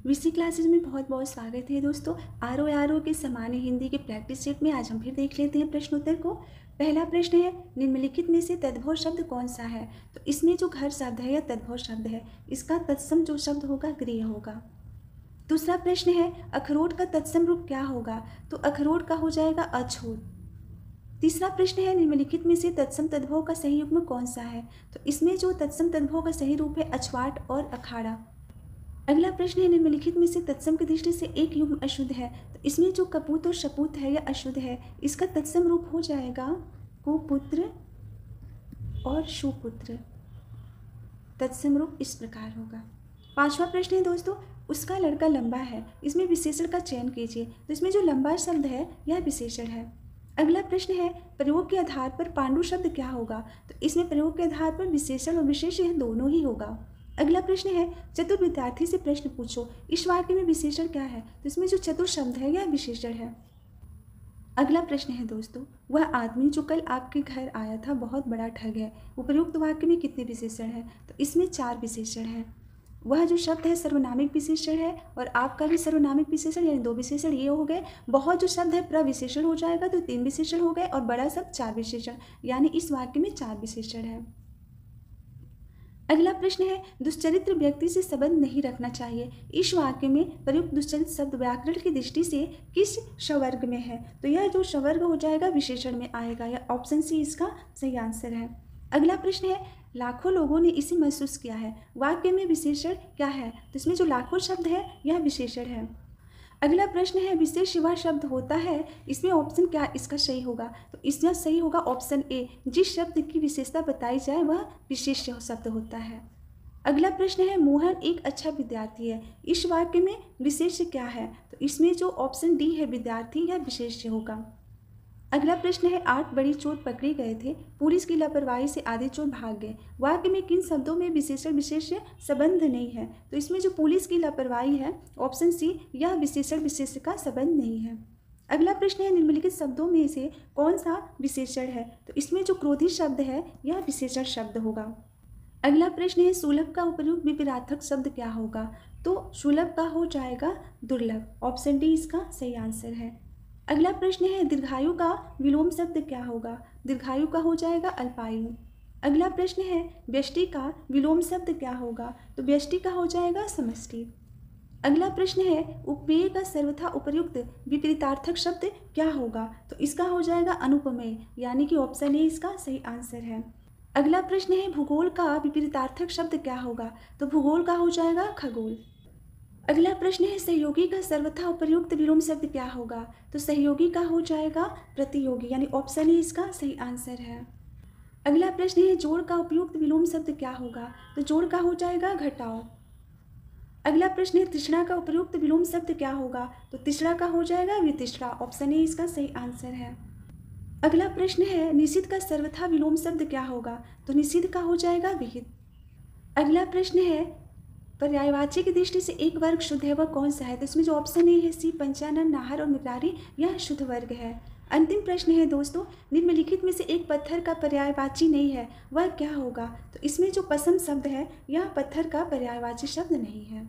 VC classes में बहुत बहुत स्वागत है दोस्तों। आर ओ के सामान्य हिंदी के प्रैक्टिस सेट में आज हम फिर देख लेते हैं प्रश्नोत्तर को। पहला प्रश्न है, निम्नलिखित में से तद्भव शब्द कौन सा है? तो इसमें जो घर शब्द है या तद्भव शब्द है, इसका तत्सम जो शब्द होगा गृह होगा। दूसरा प्रश्न है, अखरोट का तत्सम रूप क्या होगा? तो अखरोट का हो जाएगा अछूत। तीसरा प्रश्न है, निम्नलिखित में से तत्सम तद्भव का सही युग्म कौन सा है? तो इसमें जो तत्सम तद्भव का सही रूप है अछवाट और अखाड़ा। अगला प्रश्न है, निम्नलिखित में से तत्सम की दृष्टि से एक युग्म अशुद्ध है। तो इसमें जो कपूत और शपूत है यह अशुद्ध है, इसका तत्सम रूप हो जाएगा कुपुत्र और सुपुत्र। तत्सम रूप इस प्रकार होगा। पांचवा प्रश्न है दोस्तों, उसका लड़का लंबा है, इसमें विशेषण का चयन कीजिए। तो इसमें जो लंबा शब्द है यह विशेषण है। अगला प्रश्न है, प्रयोग के आधार पर पांडु शब्द क्या होगा? तो इसमें प्रयोग के आधार पर विशेषण और विशेषण दोनों ही होगा। अगला प्रश्न है, चतुर विद्यार्थी से प्रश्न पूछो, इस वाक्य में विशेषण क्या है? तो इसमें जो चतुर शब्द है यह विशेषण है। अगला प्रश्न है दोस्तों, वह आदमी जो कल आपके घर आया था बहुत बड़ा ठग है। उपयुक्त वाक्य में कितने विशेषण है? तो इसमें 4 विशेषण है। वह जो शब्द है सर्वनामिक विशेषण है और आपका भी सर्वनामिक विशेषण यानी 2 विशेषण ये हो गए। बहुत जो शब्द है प्रविशेषण हो जाएगा तो 3 विशेषण हो गए और बड़ा शब्द 4 विशेषण, यानी इस वाक्य में 4 विशेषण है। अगला प्रश्न है, दुष्चरित्र व्यक्ति से संबंध नहीं रखना चाहिए। इस वाक्य में प्रयुक्त दुष्चरित्र शब्द व्याकरण की दृष्टि से किस शवर्ग में है? तो यह जो शवर्ग हो जाएगा विशेषण में आएगा, या ऑप्शन सी इसका सही आंसर है। अगला प्रश्न है, लाखों लोगों ने इसे महसूस किया है। वाक्य में विशेषण क्या है? तो इसमें जो लाखों शब्द है यह विशेषण है। अगला प्रश्न है, विशेष वह शब्द होता है, इसमें ऑप्शन क्या इसका सही होगा? तो इसमें सही होगा ऑप्शन ए, जिस शब्द की विशेषता बताई जाए वह विशेष शब्द होता है। अगला प्रश्न है, मोहन एक अच्छा विद्यार्थी है। इस वाक्य में विशेष क्या है? तो इसमें जो ऑप्शन डी है विद्यार्थी, यह विशेष होगा। अगला प्रश्न है, 8 बड़ी चोर पकड़े गए थे, पुलिस की लापरवाही से आधे चोर भाग गए। वाक्य में किन शब्दों में विशेषण विशेष संबंध नहीं है? तो इसमें जो पुलिस की लापरवाही है ऑप्शन सी, यह विशेषण विशेष का संबंध नहीं है। अगला प्रश्न है, निम्नलिखित शब्दों में से कौन सा विशेषण है? तो इसमें जो क्रोधी शब्द है यह विशेषण शब्द होगा। अगला प्रश्न है, सुलभ का उपयुक्त विपरीतार्थक शब्द क्या होगा? तो सुलभ का हो जाएगा दुर्लभ। ऑप्शन डी इसका सही आंसर है। अगला प्रश्न है, दीर्घायु का विलोम शब्द क्या होगा? दीर्घायु का हो जाएगा अल्पायु। अगला प्रश्न है, व्यष्टि का विलोम शब्द क्या होगा? तो व्यष्टि का हो जाएगा समष्टि। अगला प्रश्न है, उपमेय का सर्वथा उपयुक्त विपरीतार्थक शब्द क्या होगा? तो इसका हो जाएगा अनुपमेय, यानी कि ऑप्शन ए इसका सही आंसर है। अगला प्रश्न है, भूगोल का विपरीतार्थक शब्द क्या होगा? तो भूगोल का हो जाएगा खगोल। अगला प्रश्न है, सहयोगी का सर्वथा उपयुक्त विलोम शब्द क्या होगा? तो सहयोगी का हो जाएगा प्रतियोगी, यानी ऑप्शन ए इसका सही आंसर है। अगला प्रश्न है, जोड़ का उपयुक्त विलोम शब्द क्या होगा? तो जोड़ का हो जाएगा घटाओ। अगला प्रश्न है, तृष्णा का उपयुक्त विलोम शब्द क्या होगा? तो तृष्णा का हो जाएगा वितृष्णा। ऑप्शन ए इसका सही आंसर है। अगला प्रश्न है, निषिद्ध का सर्वथा विलोम शब्द क्या होगा? तो निषिद्ध का हो जाएगा विहित। अगला प्रश्न है, पर्यायवाची की दृष्टि से एक वर्ग शुद्ध है, वह कौन सा है? तो इसमें जो ऑप्शन ए है सी, पंचानन, नाहर और मित्रारी, यह शुद्ध वर्ग है। अंतिम प्रश्न है दोस्तों, निम्नलिखित में से एक पत्थर का पर्यायवाची नहीं है, वह क्या होगा? तो इसमें जो पसम शब्द है यह पत्थर का पर्यायवाची शब्द नहीं है।